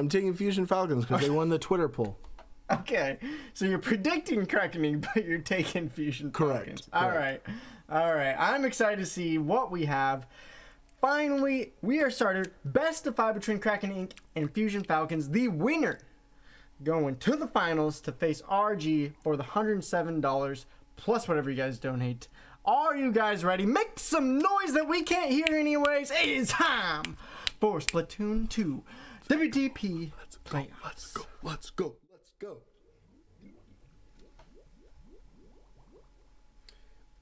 I'm taking Fusion Falcons because they won the Twitter poll. Okay, so you're predicting Kraken, but you're taking Fusion Falcons. Correct. All right. I'm excited to see what we have. Finally, we are started best of 5 between Kraken Inc. and Fusion Falcons. The winner going to the finals to face RG for the $107 plus whatever you guys donate. Are you guys ready? Make some noise that we can't hear anyways. It is time for Splatoon 2 WTP playoffs. Let's go.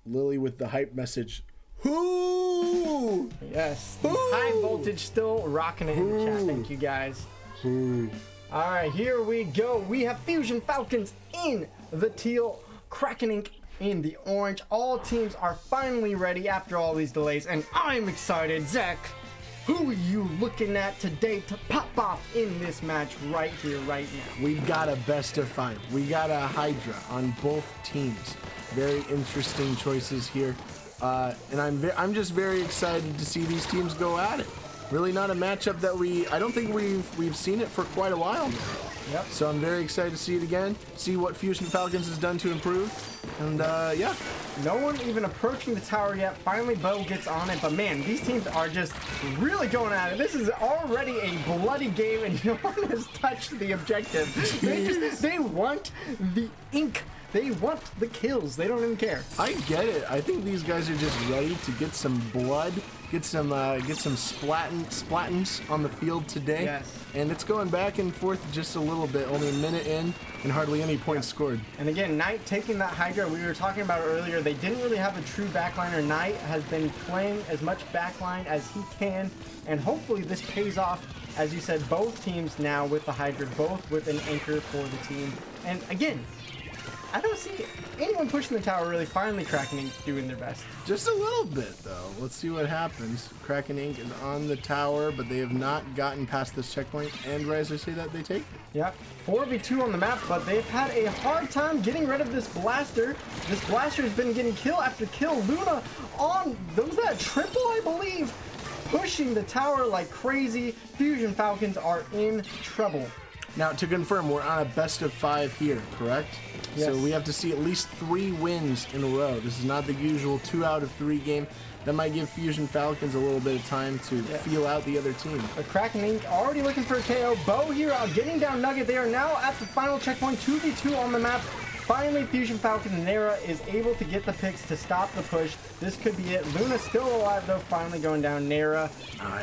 Lily with the hype message. Whoo! Yes, the high voltage still rocking it in the chat. Thank you guys. All right, here we go. We have Fusion Falcons in the teal, Kraken Inc. in the orange. All teams are finally ready after all these delays, and I'm excited. Zach, who are you looking at today to pop off in this match right here, right now? We've got a best of 5. We got a Hydra on both teams. Very interesting choices here. And I'm just very excited to see these teams go at it. Really not a matchup that I don't think we've seen it for quite a while now. Yep. So I'm very excited to see it again, see what Fusion Falcons has done to improve, and yeah. No one even approaching the tower yet. Finally, Bo gets on it, but man, these teams are just really going at it. This is already a bloody game, and no one has touched the objective. They want the ink. They want the kills. They don't even care. I get it. I think these guys are just ready to get some blood, get some splatins on the field today. Yes. And it's going back and forth just a little bit. Only a minute in, and hardly any points scored. And again, Knight taking that Hydra. We were talking about earlier. They didn't really have a true backliner. Knight has been playing as much backline as he can, and hopefully this pays off. As you said, both teams now with the Hydra, both with an anchor for the team. And again, I don't see anyone pushing the tower really. Finally, Kraken Inc. doing their best. Just a little bit, though. Let's see what happens. Kraken Inc. is on the tower, but they have not gotten past this checkpoint. And right as I say that, they take it. Yep. 4v2 on the map, but they've had a hard time getting rid of this blaster. This blaster has been getting kill after kill. Luna on, was that triple, I believe? Pushing the tower like crazy. Fusion Falcons are in trouble. Now, to confirm, we're on a best of 5 here, correct? Yes. So we have to see at least 3 wins in a row. This is not the usual 2 out of 3 game. That might give Fusion Falcons a little bit of time to feel out the other team. The Kraken Inc. already looking for a KO. Bo here getting down Nugget. They are now at the final checkpoint, 2v2 on the map. Finally, Fusion Falcons and Nera is able to get the picks to stop the push. This could be it. Luna's still alive, though, finally going down. Nera,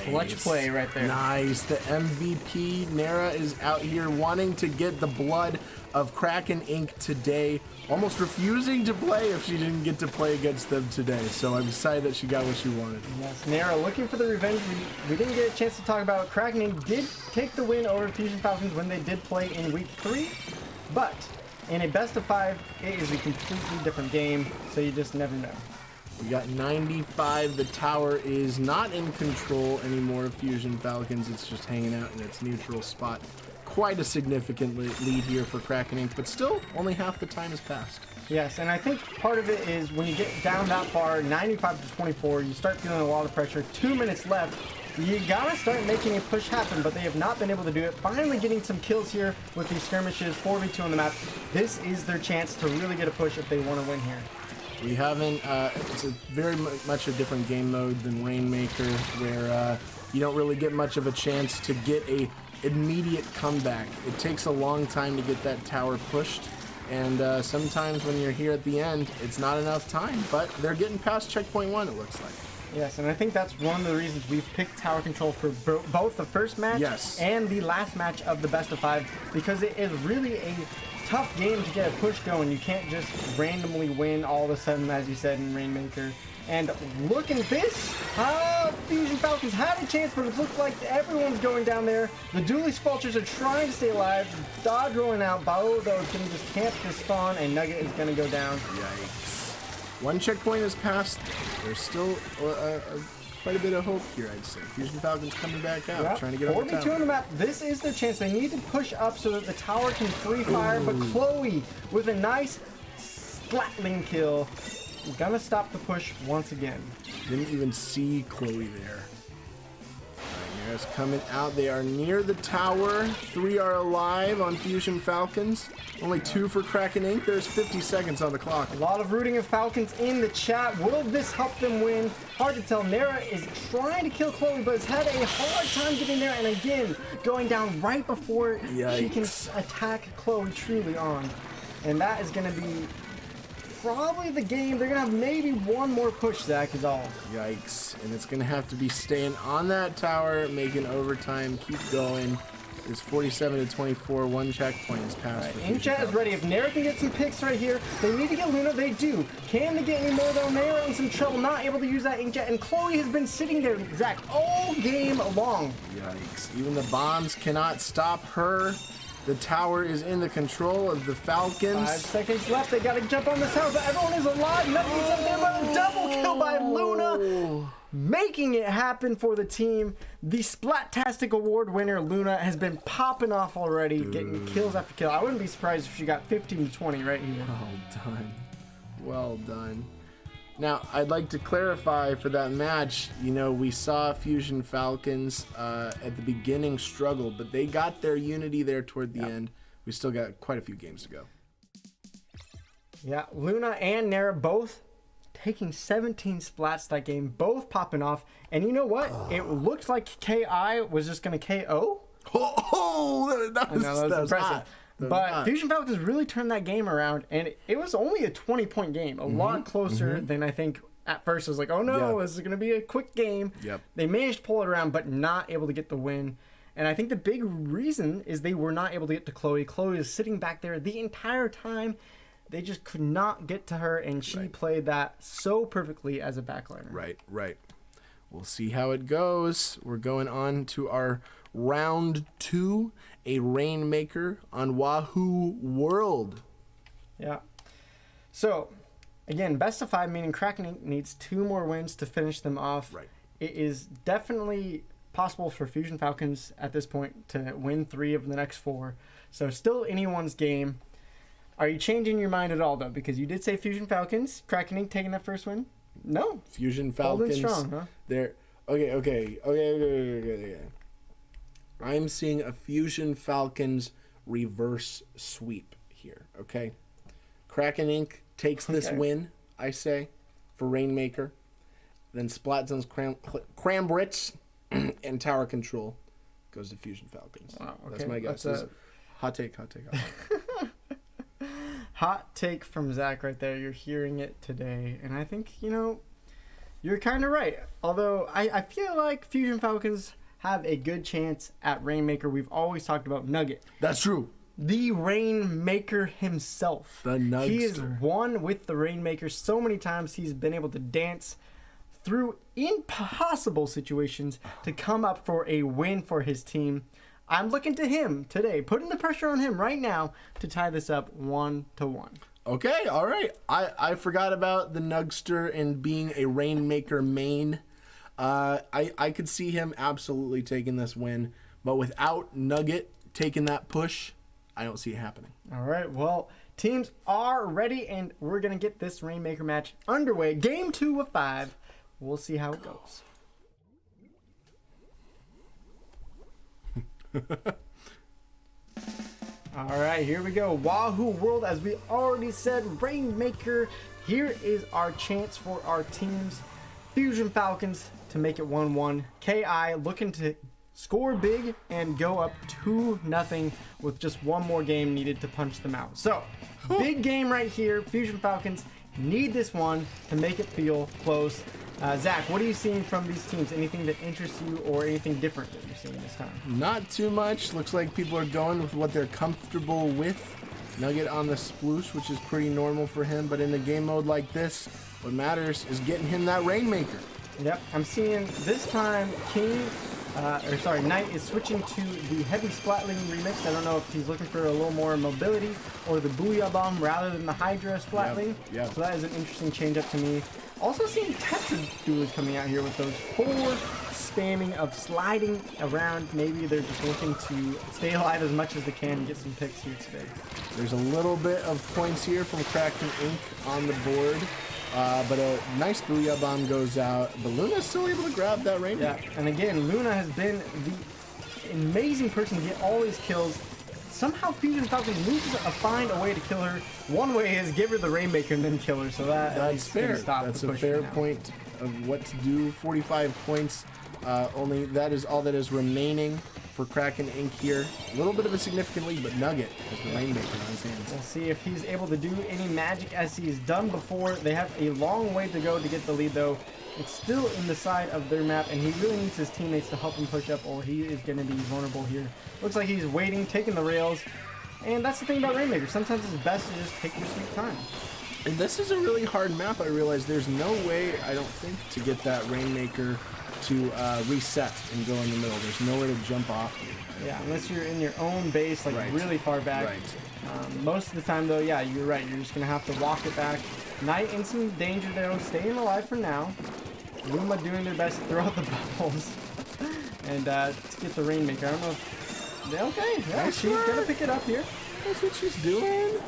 clutch play right there. Nice. The MVP, Nera, is out here wanting to get the blood of Kraken Inc. today. Almost refusing to play if she didn't get to play against them today. So I'm excited that she got what she wanted. Yes, Nera looking for the revenge. We didn't get a chance to talk about it. Kraken Inc. did take the win over Fusion Falcons when they did play in week 3. But in a best of 5, it is a completely different game, so you just never know. We got 95. The tower is not in control anymore of Fusion Falcons. It's just hanging out in its neutral spot. Quite a significant lead here for Kraken Inc., but still, only half the time has passed. Yes, and I think part of it is when you get down that far, 95-24, you start feeling a lot of pressure. 2 minutes left. You gotta start making a push happen, but they have not been able to do it. Finally getting some kills here with these skirmishes, 4v2 on the map. This is their chance to really get a push if they want to win here. We haven't, it's a very much a different game mode than Rainmaker, where you don't really get much of a chance to get a immediate comeback. It takes a long time to get that tower pushed, and sometimes when you're here at the end, it's not enough time, but they're getting past checkpoint 1, it looks like. Yes, and I think that's one of the reasons we've picked tower control for both the first match and the last match of the best of 5, because it is really a tough game to get a push going. You can't just randomly win all of a sudden, as you said in Rainmaker. And look at this. Fusion Falcons had a chance, but it looked like everyone's going down there. The Dually Squelchers are trying to stay alive. Dodge rolling out. Bao, though, is going to just camp this spawn, and Nugget is going to go down. Yikes. 1 checkpoint has passed. There's still quite a bit of hope here, I'd say. Fusion Falcons coming back out, trying to get on the tower. 4v2 on the map. This is their chance. They need to push up so that the tower can free fire, but Chloe with a nice splatling kill. Gonna stop the push once again. Didn't even see Chloe there. guys coming out. They are near the tower. 3 are alive on Fusion Falcons. Only 2 for Kraken Inc. There's 50 seconds on the clock. A lot of rooting of Falcons in the chat. Will this help them win? Hard to tell. Nara is trying to kill Chloe, but has had a hard time getting there. And again, going down right before she can attack Chloe truly on. And that is going to be probably the game. They're going to have maybe one more push, Zach, is all. Yikes. And it's going to have to be staying on that tower, making overtime, keep going. It's 47-24, 1 checkpoint is passed. Right. Chat is ready. If Nara can get some picks right here, they need to get Luna. They do. Can they get any more, though? Nara in some trouble, not able to use that Inkjet. And Chloe has been sitting there, Zach, all game long. Yikes. Even the bombs cannot stop her. The tower is in the control of the Falcons. 5 seconds left. They got to jump on this tower, but everyone is alive. Nothing's up there but a double kill by Luna. Making it happen for the team. The Splattastic Award winner, Luna, has been popping off already, getting kills after kill. I wouldn't be surprised if she got 15 to 20 right here. Well done. Well done. Now, I'd like to clarify for that match, you know, we saw Fusion Falcons at the beginning struggle, but they got their unity there toward the end. We still got quite a few games to go. Yeah, Luna and Nara both taking 17 splats that game, both popping off. And you know what? It looks like KI was just going to KO. That was impressive. hot. But Fusion Falcons really turned that game around, and it was only a 20-point game, a lot closer than I think at first. It was like, oh no, this is going to be a quick game. They managed to pull it around, but not able to get the win. And I think the big reason is they were not able to get to Chloe. Chloe is sitting back there the entire time. They just could not get to her, and she played that so perfectly as a backliner. Right. We'll see how it goes. We're going on to our round 2, a Rainmaker on Wahoo World. Yeah. So, again, best of 5, meaning Kraken Inc. needs 2 more wins to finish them off. It is definitely possible for Fusion Falcons at this point to win 3 of the next 4. So, still anyone's game. Are you changing your mind at all, though? Because you did say Fusion Falcons, Kraken Inc. taking that first win? No. Fusion Falcons. Strong, huh? They're okay. I'm seeing a Fusion Falcons reverse sweep here, okay? Kraken Inc. takes this win, I say, for Rainmaker. Then Splatzone's Crambrits and Tower Control goes to Fusion Falcons. Wow, okay. That's my guess. Hot take. Hot take from Zach right there. You're hearing it today. And I think, you know, you're kind of right. Although I feel like Fusion Falcons have a good chance at Rainmaker. We've always talked about Nugget. That's true. The Rainmaker himself. The Nugster. He has won with the Rainmaker so many times. He's been able to dance through impossible situations to come up for a win for his team. I'm looking to him today, putting the pressure on him right now to tie this up 1-1. Okay, all right. I forgot about the Nugster and being a Rainmaker main. I could see him absolutely taking this win, but without Nugget taking that push, I don't see it happening. All right, well, teams are ready, and we're going to get this Rainmaker match underway. Game 2 of 5. We'll see how it goes. All right, here we go. Wahoo World, as we already said, Rainmaker. Here is our chance for our teams. Fusion Falcons to make it 1-1. KI looking to score big and go up 2-0 with just one more game needed to punch them out. So, big game right here. Fusion Falcons need this one to make it feel close. Zach, what are you seeing from these teams? Anything that interests you or anything different that you're seeing this time? Not too much. Looks like people are going with what they're comfortable with. Nugget on the sploosh, which is pretty normal for him. But in a game mode like this, what matters is getting him that Rainmaker. Yep, I'm seeing this time Knight is switching to the Heavy Splatling remix. I don't know if he's looking for a little more mobility or the Booyah Bomb rather than the Hydra Splatling. Yep. So that is an interesting change up to me. Also seeing Tetra duels coming out here with those 4 spamming of sliding around. Maybe they're just looking to stay alive as much as they can and get some picks here today. There's a little bit of points here from Kraken Inc. on the board. but a nice Booyah Bomb goes out. But Luna's still able to grab that Rainmaker. Yeah, and again, Luna has been the amazing person to get all these kills. Somehow Fusion Falcons loses find a way to kill her. One way is give her the Rainmaker and then kill her, so that's fair. That's a fair point of what to do. 45 points. Only that is all that is remaining for Kraken Inc. here. A little bit of a significant lead, but Nugget has the Rainmaker on his hands. We'll see if he's able to do any magic as he's done before. They have a long way to go to get the lead, though. It's still in the side of their map, and he really needs his teammates to help him push up, or he is going to be vulnerable here. Looks like he's waiting, taking the rails, and that's the thing about Rainmaker. Sometimes it's best to just take your sweet time. And this is a really hard map. I realize there's no way, I don't think, to get that Rainmaker to reset and go in the middle. There's nowhere to jump off here. Yeah, unless you're in your own base, like really far back. Right. Most of the time, though, yeah, you're right. You're just going to have to walk it back. Knight in some danger, though. Staying alive for now. Luma doing their best to throw out the bubbles and to get the Rainmaker. I don't know if... Okay, yeah, she's going to pick it up here. That's what she's doing.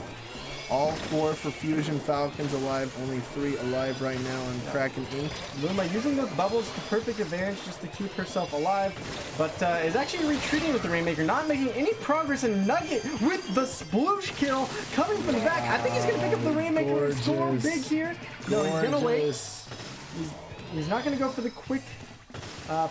All 4 for Fusion Falcons alive. Only 3 alive right now on Kraken Inc. Luma using those bubbles to perfect advantage just to keep herself alive, but is actually retreating with the Rainmaker, not making any progress. And Nugget with the sploosh kill coming from the back. I think he's going to pick up the Rainmaker and score big here. No, he's going to wait. He's not going to go for the quick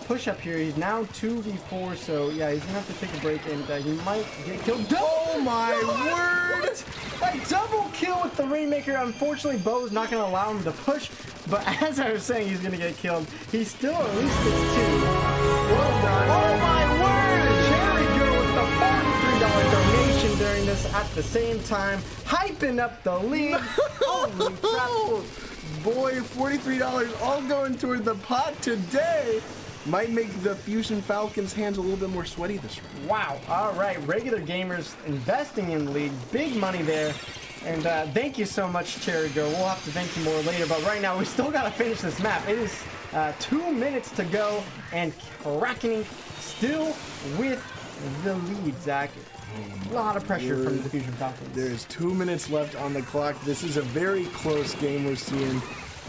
push up here. He's now 2v4, so yeah, he's going to have to take a break, and he might get killed. Oh my word! A double kill with the Rainmaker. Unfortunately, Bo's not going to allow him to push, but as I was saying, he's going to get killed. He still at least gets 2. Well done. Oh my word! Cherry Girl with the $43 donation during this at the same time, hyping up the league. Holy crap. Boy, $43 all going toward the pot today. Might make the Fusion Falcons' hands a little bit more sweaty this round. Wow. All right. Regular gamers investing in the league. Big money there. And thank you so much, Cherry Girl. We'll have to thank you more later. But right now, we still got to finish this map. It is 2 minutes to go. And Kraken still with the lead, Zach. A lot of pressure from the Fusion Falcons. There's 2 minutes left on the clock. This is a very close game we're seeing.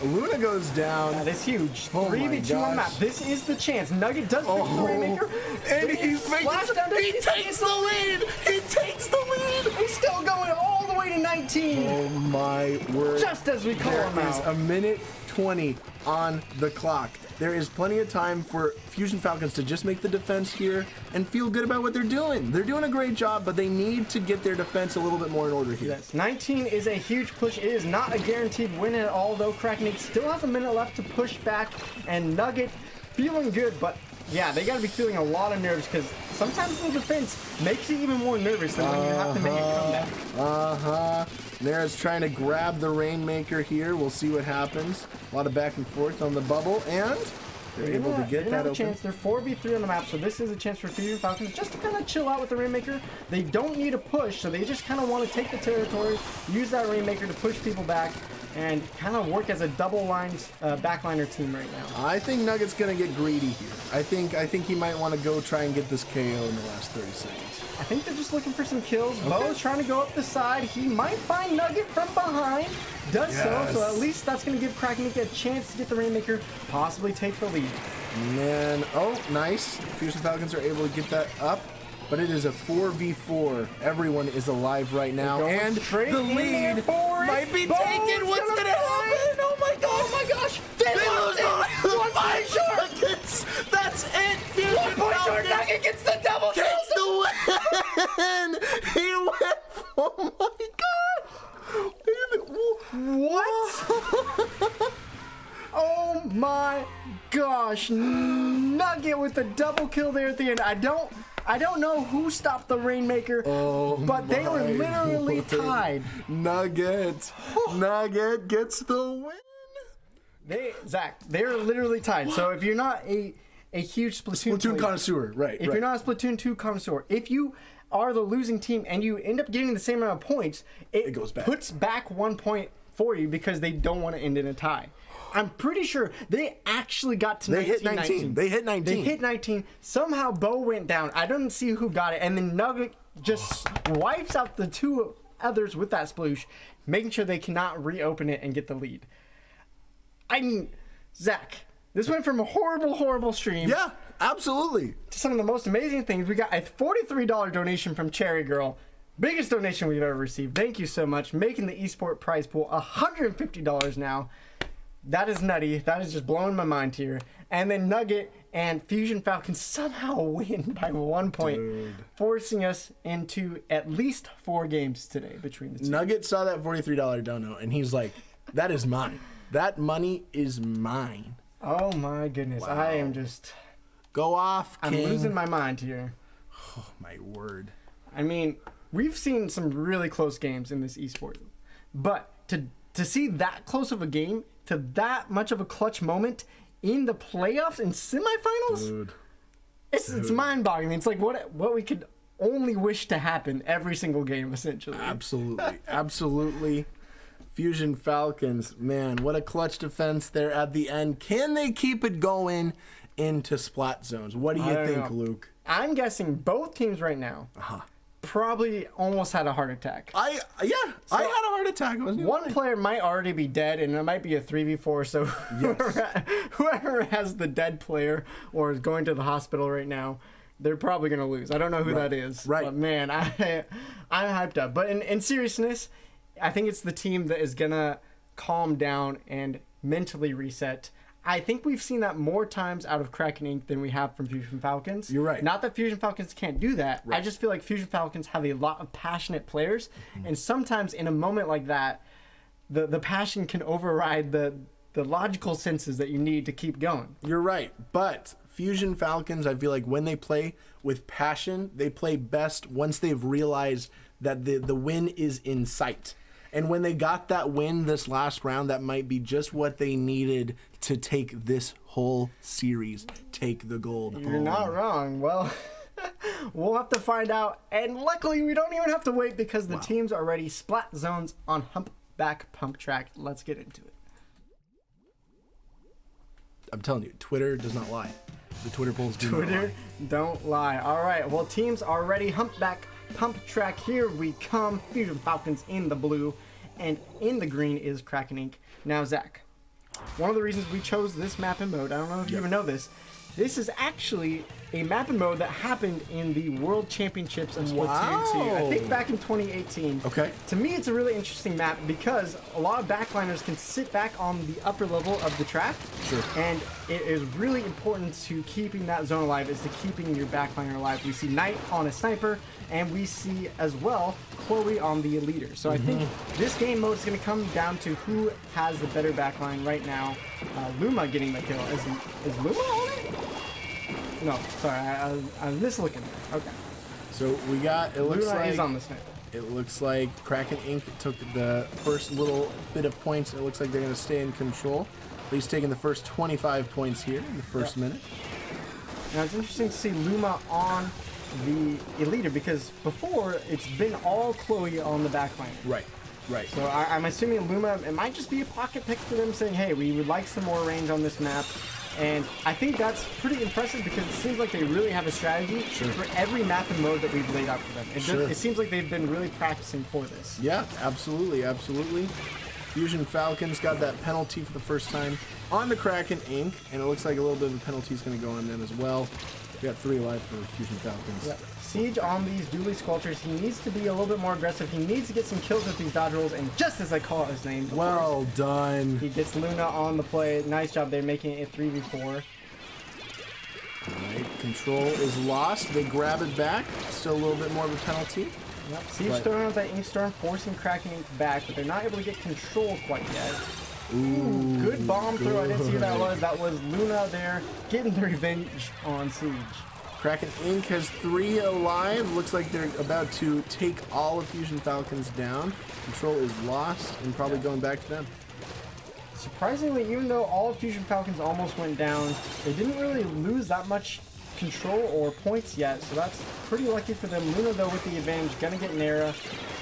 Luna goes down. That is huge. Oh 3v2 on map. This is the chance. Nugget does pick the Rainmaker. And he takes the lead. He takes the lead. He's still going all the way to 19. Oh my word. Just as we call him out. There is a minute 20 on the clock. There is plenty of time for Fusion Falcons to just make the defense here and feel good about what they're doing. They're doing a great job, but they need to get their defense a little bit more in order here. Yes, 19 is a huge push. It is not a guaranteed win at all, though. Kraken still has a minute left to push back, and Nugget feeling good, but yeah, they got to be feeling a lot of nerves because sometimes the defense makes you even more nervous than when you have to make a comeback. Nara's trying to grab the Rainmaker here. We'll see what happens. A lot of back and forth on the bubble, and they're able to get that open. Chance. They're 4v3 on the map, so this is a chance for Fusion Falcons just to kind of chill out with the Rainmaker. They don't need a push, so they just kind of want to take the territory, use that Rainmaker to push people back, and kind of work as a double lines backliner team right now. I think Nugget's gonna get greedy here. I think he might want to go try and get this KO in the last 30 seconds. I think they're just looking for some kills. Okay. Bo's trying to go up the side. He might find Nugget from behind. Does so at least that's going to give Kraken a chance to get the Rainmaker, possibly take the lead. Man, oh, nice. Fusion Falcons are able to get that up, but it is a 4v4. Everyone is alive right now, and the lead might be taken. What's going to happen? Oh my gosh. Oh my gosh. They lose it. 1 point short. That's it. Fusion 1 point short. Nugget gets the double kill. Takes the win. He went. Oh my god. What? Oh my gosh. Nugget with the double kill there at the end. I don't know who stopped the Rainmaker, but they were literally tied. Nugget gets the win. Zach, they're literally tied. What? So if you're not a huge Splatoon connoisseur, right? If you're not a Splatoon 2 connoisseur, if you are the losing team and you end up getting the same amount of points, it goes back. Puts back 1 point for you because they don't want to end in a tie. I'm pretty sure they actually got to 19. They hit 19. They hit 19. Somehow Bo went down. I don't see who got it. And then Nugget just wipes out the 2 others with that sploosh, making sure they cannot reopen it and get the lead. I mean, Zach, this went from a horrible, horrible stream. Yeah, absolutely. To some of the most amazing things. We got a $43 donation from Cherry Girl. Biggest donation we've ever received. Thank you so much. Making the eSport prize pool $150 now. That is nutty. That is just blowing my mind here. And then Nugget and Fusion Falcons somehow win by 1 point, Dude. forcing us into at least 4 games today between the two. Nugget saw that $43 dono, and he's like, that is mine. That money is mine. Oh my goodness. Wow. I am just... Go off, King. I'm losing my mind here. Oh, my word. I mean, we've seen some really close games in this esport. But to see that close of a game, to that much of a clutch moment in the playoffs and semifinals, Dude. It's mind-boggling. It's like what we could only wish to happen every single game, essentially. Absolutely. Absolutely. Fusion Falcons, man, what a clutch defense there at the end. Can they keep it going into splat zones? What do you think, Luke? I'm guessing both teams right now probably almost had a heart attack. I had a heart attack. One player might already be dead, and it might be a 3v4, so whoever has the dead player or is going to the hospital right now, they're probably going to lose. I don't know who that is. Right. But, man, I'm hyped up. But in seriousness, I think it's the team that is going to calm down and mentally reset. I think we've seen that more times out of Kraken Inc. than we have from Fusion Falcons. You're right. Not that Fusion Falcons can't do that. Right. I just feel like Fusion Falcons have a lot of passionate players, and sometimes in a moment like that, the passion can override the logical senses that you need to keep going. You're right. But Fusion Falcons, I feel like when they play with passion, they play best once they've realized that the win is in sight. And when they got that win this last round, that might be just what they needed to take this whole series, take the gold. You're not wrong. Well, we'll have to find out. And luckily, we don't even have to wait because the teams are ready. Splat zones on Humpback Pump Track. Let's get into it. I'm telling you, Twitter does not lie. The Twitter polls do not lie. Twitter don't lie. All right. Well, teams are ready. Humpback Pump Track, here we come. Fusion Falcons in the blue, and in the green is Kraken Inc. Now, Zach, one of the reasons we chose this map and mode, I don't know if you even know this, this is actually a map and mode that happened in the World Championships of Splatoon 2. I think back in 2018. Okay. To me, it's a really interesting map because a lot of backliners can sit back on the upper level of the track. Sure. And it is really important to keeping that zone alive, is to keeping your backliner alive. We see Knight on a sniper, and we see as well Chloe on the leader. So I think this game mode is going to come down to who has the better backline right now. Luma getting the kill. Is Luma on it? No, sorry, I was mislooking there. Okay. So we got, it looks Luna like is on the sniper. It looks like Kraken Inc. took the first little bit of points. It looks like they're going to stay in control. At least taking the first 25 points here in the first minute. Now it's interesting to see Luma on the leader because before it's been all Chloe on the backline. Right, right. So I'm assuming Luma, it might just be a pocket pick for them saying, hey, we would like some more range on this map. And I think that's pretty impressive because it seems like they really have a strategy for every map and mode that we've laid out for them. It seems like they've been really practicing for this. Yeah, absolutely, absolutely. Fusion Falcons got that penalty for the first time on the Kraken Inc. And it looks like a little bit of a penalty is going to go on them as well. We got 3 alive for Fusion Falcons. Yep. Siege on these Dually Squelchers. He needs to be a little bit more aggressive. He needs to get some kills with these dodge rolls. And just as I call out his name, well done. He gets Luna on the play. Nice job there, making it a 3v4. Right, control is lost. They grab it back. Still a little bit more of a penalty. Yep. Siege throwing out that Ink Storm, forcing Kraken Inc. back, but they're not able to get control quite yet. Ooh, good bomb throw. I didn't see who that was. That was Luna there, getting the revenge on Siege. Kraken Inc. has 3 alive. Looks like they're about to take all of Fusion Falcons down. Control is lost and probably going back to them. Surprisingly, even though all of Fusion Falcons almost went down, they didn't really lose that much control or points yet, so that's pretty lucky for them. Luna, though, with the advantage, gonna get Nara.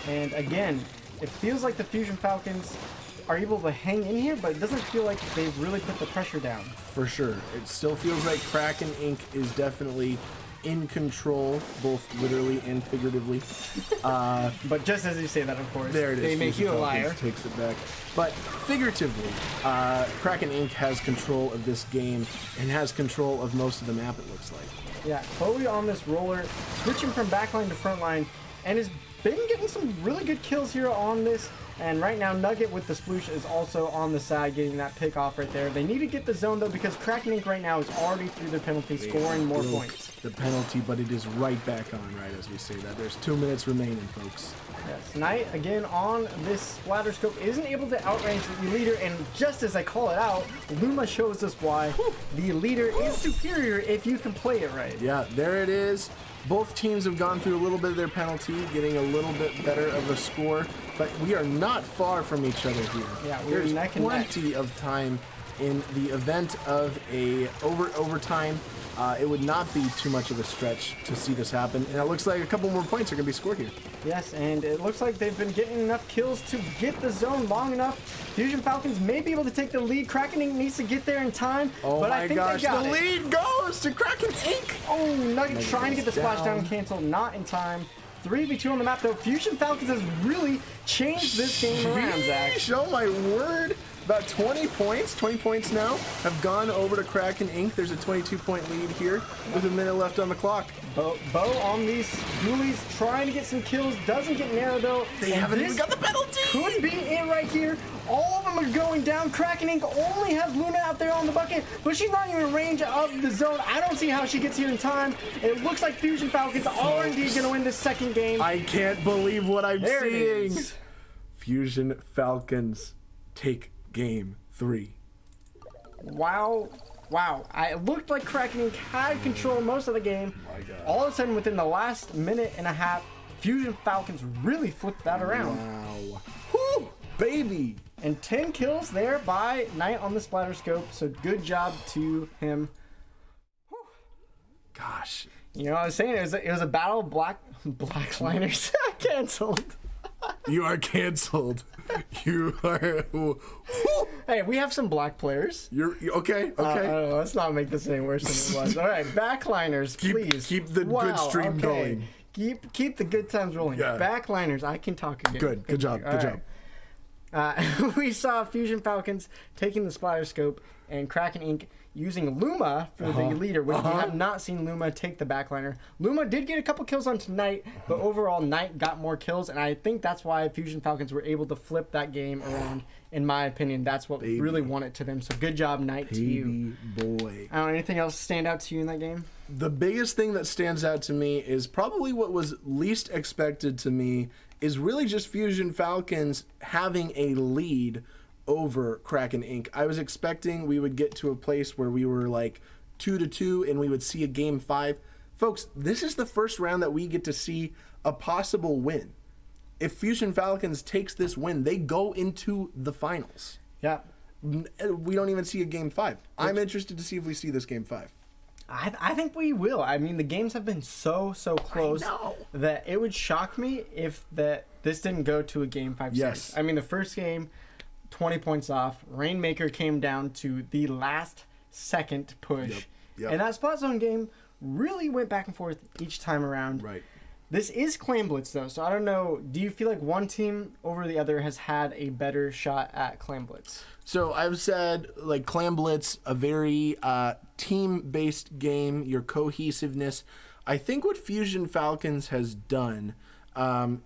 And again, it feels like the Fusion Falcons are able to hang in here, but it doesn't feel like they've really put the pressure down. For sure. It still feels like Kraken Inc. is definitely in control, both literally and figuratively. But just as you say that, of course, there it is. They make you a liar. Takes it back. But figuratively, Kraken Inc. has control of this game and has control of most of the map, it looks like. Yeah, Chloe on this roller, switching from backline to frontline, and has been getting some really good kills here on this. And right now, Nugget with the sploosh is also on the side, getting that pick off right there. They need to get the zone, though, because Kraken Inc. right now is already through their penalty, scoring more points. The penalty, but it is right back on, right, as we say that. There's 2 minutes remaining, folks. Yes, Knight, again, on this splatter scope, isn't able to outrange the leader, and just as I call it out, Luma shows us why the leader is superior if you can play it right. Yeah, there it is. Both teams have gone through a little bit of their penalty, getting a little bit better of a score, but we are not far from each other here. Yeah, we're neck and neck. Plenty of time in the event of a overtime. It would not be too much of a stretch to see this happen, and it looks like a couple more points are going to be scored here. Yes, and it looks like they've been getting enough kills to get the zone long enough. Fusion Falcons may be able to take the lead. Kraken Inc. needs to get there in time, but I think they got the lead goes to Kraken Inc. Oh, Nugget trying to get the splashdown canceled, not in time. 3v2 on the map, though. Fusion Falcons has really changed this game around, Zach. Oh my word. About 20 points now have gone over to Kraken Inc. There's a 22-point lead here with a minute left on the clock. Bo on these dualies trying to get some kills. Doesn't get narrow, though. They haven't even got the penalty. Could be it right here. All of them are going down. Kraken Inc. only has Luna out there on the bucket, but she's not even in range of the zone. I don't see how she gets here in time. It looks like Fusion Falcons are indeed going to win this second game. I can't believe what I'm there seeing. Fusion Falcons take Game 3. Wow. It looked like Kraken Inc. had control most of the game. Oh my God. All of a sudden, within the last minute and a half, Fusion Falcons really flipped that around. Wow. Whew, baby. And 10 kills there by Knight on the splatter scope. So good job to him. Whew. Gosh. You know what I was saying? It was a battle of blackliners. Canceled. You are canceled. You are. Hey, we have some black players. You're okay. Okay. I don't know, let's not make this any worse than it was. All right, backliners, please. Keep the good stream going. Keep the good times rolling. Yeah. Backliners, I can talk again. Good job. Good job. We saw Fusion Falcons taking the splatter scope and Kraken Inc. using Luma for the leader, which we have not seen Luma take the backliner. Luma did get a couple kills on tonight, but overall Knight got more kills, and I think that's why Fusion Falcons were able to flip that game around. In my opinion, that's what really won it to them. So good job, Knight, to you. Boy. I don't know, anything else stand out to you in that game? The biggest thing that stands out to me is probably what was least expected to me is really just Fusion Falcons having a lead over Kraken Inc. I was expecting we would get to a place where we were like 2-2 and we would see a game 5. Folks, this is the first round that we get to see a possible win. If Fusion Falcons takes this win, they go into the finals. Yeah. We don't even see a game 5. I'm interested to see if we see this game 5. I think we will. I mean, the games have been so close that it would shock me if this didn't go to a game 5 series. I mean, the first game, 20 points off. Rainmaker came down to the last second push. Yep. And that spot zone game really went back and forth each time around. Right. This is Clan Blitz, though, so I don't know. Do you feel like one team over the other has had a better shot at Clan Blitz? So I've said, like, Clan Blitz, a very team-based game, your cohesiveness. I think what Fusion Falcons has done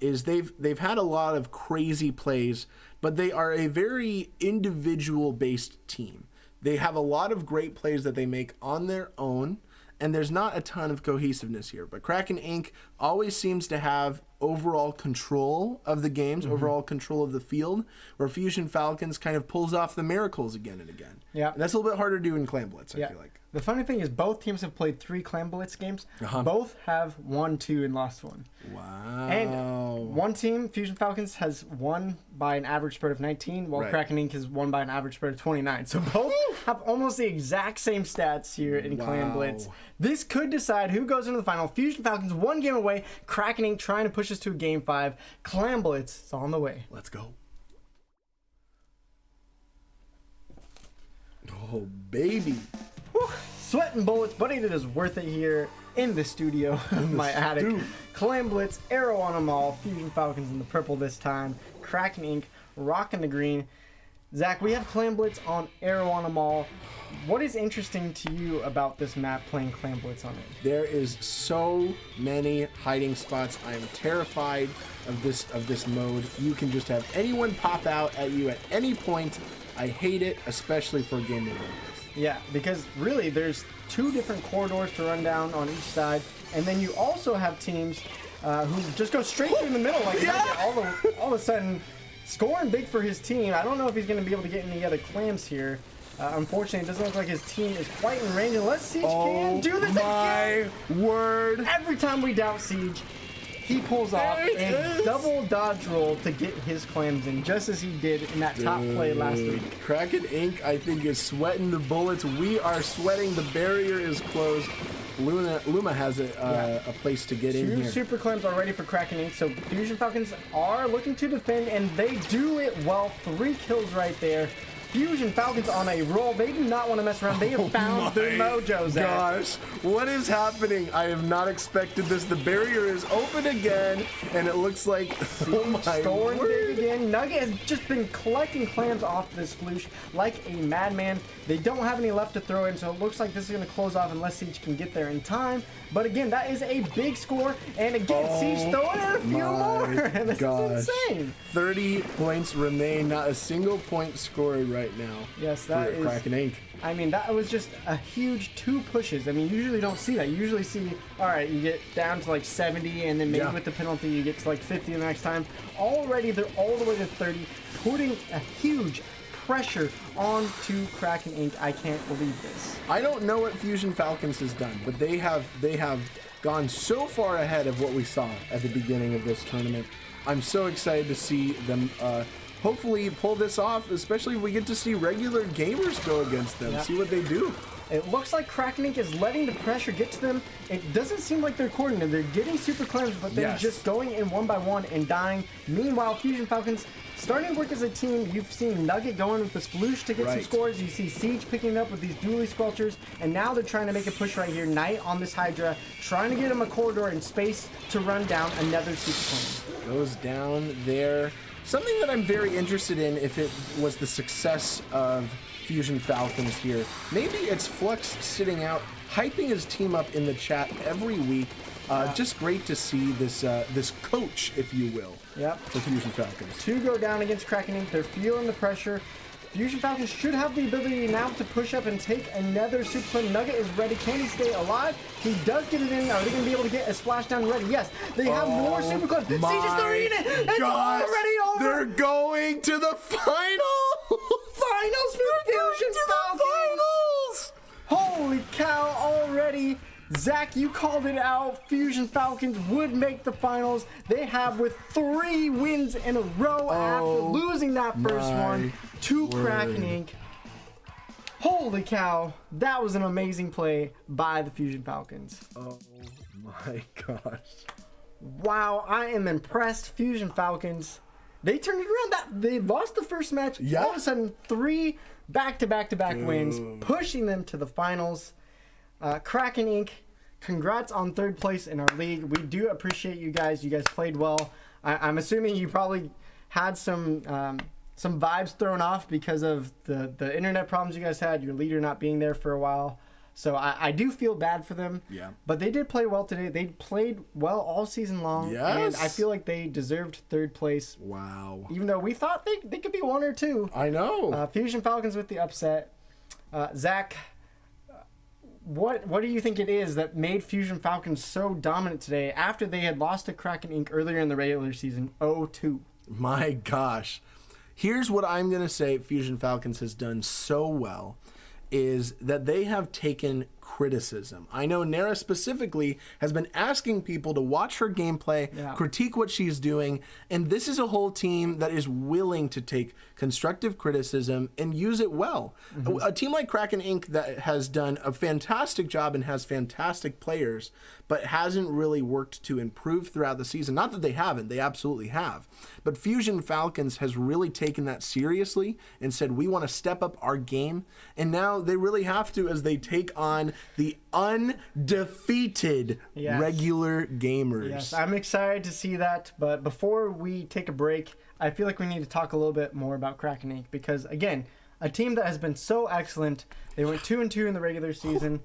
is they've had a lot of crazy plays, but they are a very individual-based team. They have a lot of great plays that they make on their own, and there's not a ton of cohesiveness here. But Kraken Inc. always seems to have overall control of the games, overall control of the field, where Fusion Falcons kind of pulls off the miracles again and again. Yeah. And that's a little bit harder to do in Clan Blitz, I feel like. The funny thing is both teams have played 3 Clan Blitz games. Both have won 2 and lost 1. Wow. And one team, Fusion Falcons, has won by an average spread of 19, while Kraken Inc. has won by an average spread of 29. So both have almost the exact same stats here in Clan Blitz. This could decide who goes into the final. Fusion Falcons 1 game away. Kraken Inc. trying to push us to a game 5. Clan Blitz is on the way. Let's go. Oh, baby. Whew. Sweat and bullets, but it is worth it here. in the studio of my attic. Clam Blitz, Arrow on them all, Fusion Falcons in the purple this time, Kraken Inc. rocking the green. Zach, we have Clam Blitz on Arrow on them all. What is interesting to you about this map playing Clam Blitz on it? There is so many hiding spots. I am terrified of this mode. You can just have anyone pop out at you at any point. I hate it, especially for a game like this. Yeah, because really there's 2 different corridors to run down on each side, and then you also have teams who just go straight through the middle, like all of a sudden scoring big for his team. I don't know if he's going to be able to get any other clams here. Unfortunately, it doesn't look like his team is quite in range, unless Siege can do this again. My word. Every time we doubt Siege, he pulls off a double dodge roll to get his clams in, just as he did in that top play last week. Kraken Inc., I think, is sweating the bullets. We are sweating. The barrier is closed. Luma has a place to get in here. 2 super clams are ready for Kraken Inc., so Fusion Falcons are looking to defend, and they do it well. 3 kills right there. Fusion Falcons on a roll. They do not want to mess around. They have found their mojo, Zach. Gosh, what is happening? I have not expected this. The barrier is open again, and it looks like scoring big again. Nugget has just been collecting clams off this sploosh like a madman. They don't have any left to throw in, so it looks like this is going to close off unless Siege can get there in time. But again, that is a big score, and again, Siege throwing in a few more. This is insane. 30 points remain. Not a single point scored right now. Yes, that is Kraken Inc. I mean, that was just a huge 2 pushes. I mean, you usually don't see that. You usually see, all right, you get down to like 70, and then maybe with the penalty you get to like 50 the next time. Already, they're all the way to 30, putting a huge pressure onto Kraken Inc. I can't believe this. I don't know what Fusion Falcons has done, but they have gone so far ahead of what we saw at the beginning of this tournament. I'm so excited to see them hopefully pull this off, especially if we get to see regular gamers go against them, see what they do. It looks like Kraken Inc. is letting the pressure get to them. It doesn't seem like they're coordinated. They're getting super clams, but they're just going in one by one and dying. Meanwhile, Fusion Falcons starting to work as a team. You've seen Nugget going with the sploosh to get some scores. You see Siege picking it up with these dually squelchers, and now they're trying to make a push right here. Knight on this Hydra, trying to get him a corridor and space to run down another super clan. Goes down there. Something that I'm very interested in, if it was the success of Fusion Falcons here. Maybe it's Flux sitting out, hyping his team up in the chat every week. Just great to see this this coach, if you will, for Fusion Falcons. 2 go down against Kraken Inc. They're feeling the pressure. Fusion Falcons should have the ability now to push up and take another super clan. Nugget is ready. Can he stay alive? He does get it in. Are they going to be able to get a splashdown ready? Yes. They have more super clans. Siege is throwing it. It's already over. They're going to the final. Finals for Fusion Falcons. Holy cow, already. Zach, you called it out. Fusion Falcons would make the finals. They have with 3 wins in a row after losing that first one to Kraken Inc. Holy cow, that was an amazing play by the Fusion Falcons. Oh my gosh. Wow, I am impressed. Fusion Falcons, they turned it around. They lost the first match. All of a sudden, 3 back-to-back wins, pushing them to the finals. Kraken Inc., congrats on 3rd place in our league. We do appreciate you guys. You guys played well. I'm assuming you probably had some vibes thrown off because of the internet problems you guys had, your leader not being there for a while. So I do feel bad for them. Yeah. But they did play well today. They played well all season long. Yes. And I feel like they deserved 3rd place. Wow. Even though we thought they could be 1 or 2. I know. Fusion Falcons with the upset. Zach, what do you think it is that made Fusion Falcons so dominant today after they had lost to Kraken Inc. earlier in the regular season, 0-2? My gosh. Here's what I'm going to say Fusion Falcons has done so well is that they have taken criticism. I know Nara specifically has been asking people to watch her gameplay, critique what she's doing, and this is a whole team that is willing to take constructive criticism and use it well. A team like Kraken Inc. that has done a fantastic job and has fantastic players, but hasn't really worked to improve throughout the season. Not that they haven't, they absolutely have. But Fusion Falcons has really taken that seriously and said, we want to step up our game. And now they really have to as they take on the undefeated regular gamers. Yes, I'm excited to see that. But before we take a break, I feel like we need to talk a little bit more about Kraken Inc. Because, again, a team that has been so excellent. They went 2-2 in the regular season.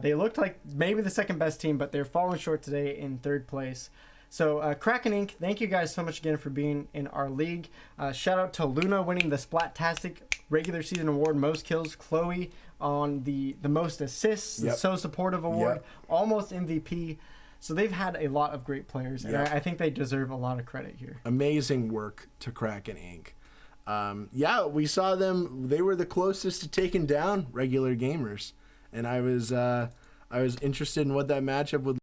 They looked like maybe the second best team, but they're falling short today in third place. So Kraken Inc., thank you guys so much again for being in our league. Shout out to Luna winning the Splattastic regular season award, most kills. Chloe on the most assists, the So Supportive award, almost MVP. So they've had a lot of great players, and I think they deserve a lot of credit here. Amazing work to Kraken Inc. Yeah, we saw them. They were the closest to taking down regular gamers, and I was interested in what that matchup would